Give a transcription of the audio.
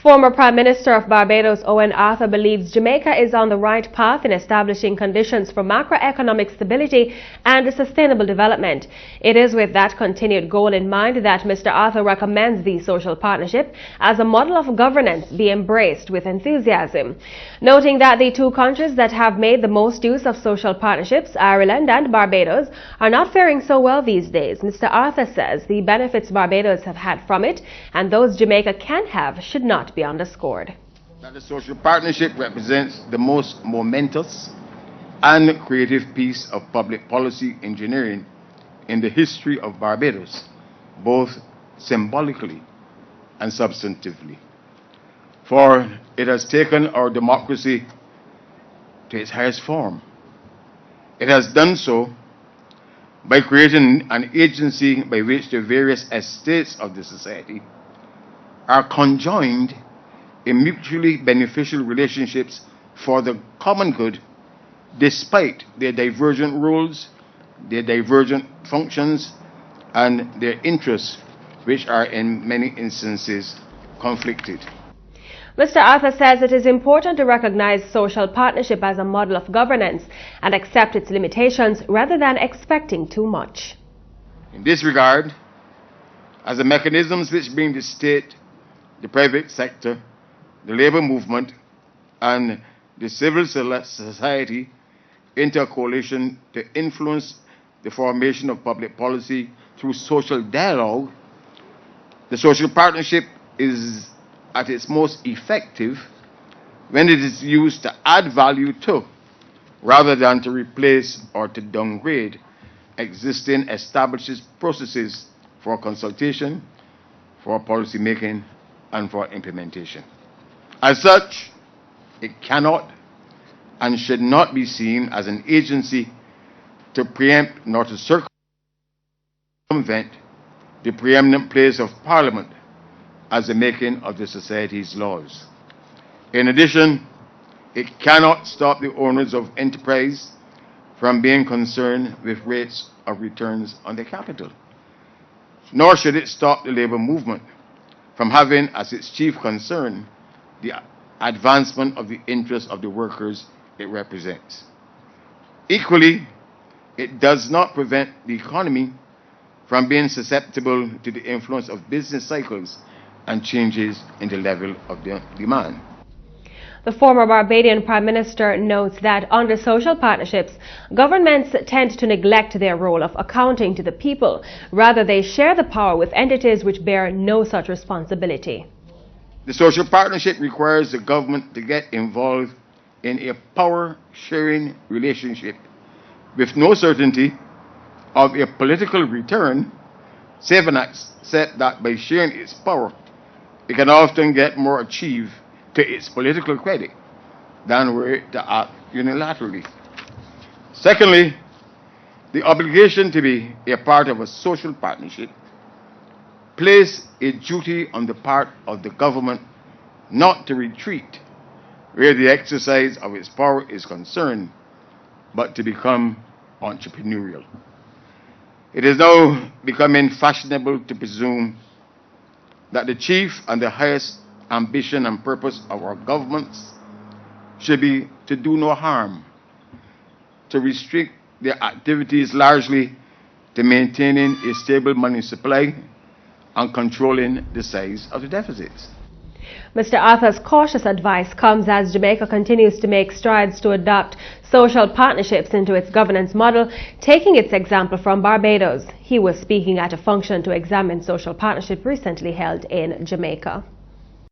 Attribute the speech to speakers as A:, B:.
A: Former Prime Minister of Barbados, Owen Arthur, believes Jamaica is on the right path in establishing conditions for macroeconomic stability and sustainable development. It is with that continued goal in mind that Mr. Arthur recommends the social partnership as a model of governance be embraced with enthusiasm. Noting that the two countries that have made the most use of social partnerships, Ireland and Barbados, are not faring so well these days, Mr. Arthur says the benefits Barbados have had from it and those Jamaica can have should not be underscored.
B: That the social partnership represents the most momentous and creative piece of public policy engineering in the history of Barbados, both symbolically and substantively. For it has taken our democracy to its highest form. It has done so by creating an agency by which the various estates of the society are conjoined in mutually beneficial relationships for the common good, despite their divergent roles, their divergent functions, and their interests, which are in many instances conflicted.
A: Mr. Arthur says it is important to recognize social partnership as a model of governance and accept its limitations rather than expecting too much.
B: In this regard, as the mechanisms which bring the state, the private sector, the labor movement, and the civil society into a coalition to influence the formation of public policy through social dialogue, the social partnership is at its most effective when it is used to add value to, rather than to replace or to downgrade, existing established processes for consultation, for policy making, and for implementation. As such, it cannot and should not be seen as an agency to preempt nor to circumvent the preeminent place of Parliament as the making of the society's laws. In addition, it cannot stop the owners of enterprise from being concerned with rates of returns on their capital, nor should it stop the labor movement from having as its chief concern the advancement of the interests of the workers it represents. Equally, it does not prevent the economy from being susceptible to the influence of business cycles and changes in the level of the demand.
A: The former Barbadian Prime Minister notes that under social partnerships, governments tend to neglect their role of accounting to the people. Rather, they share the power with entities which bear no such responsibility.
B: The social partnership requires the government to get involved in a power-sharing relationship with no certainty of a political return, save and accept that by sharing its power, it can often get more achieved to its political credit than were it to act unilaterally. Secondly, the obligation to be a part of a social partnership place a duty on the part of the government not to retreat where the exercise of its power is concerned, but to become entrepreneurial. It is now becoming fashionable to presume that the chief and the highest ambition and purpose of our governments should be to do no harm, to restrict their activities largely to maintaining a stable money supply and controlling the size of the deficits.
A: Mr. Arthur's cautious advice comes as Jamaica continues to make strides to adopt social partnerships into its governance model, taking its example from Barbados. He was speaking at a function to examine social partnership recently held in Jamaica.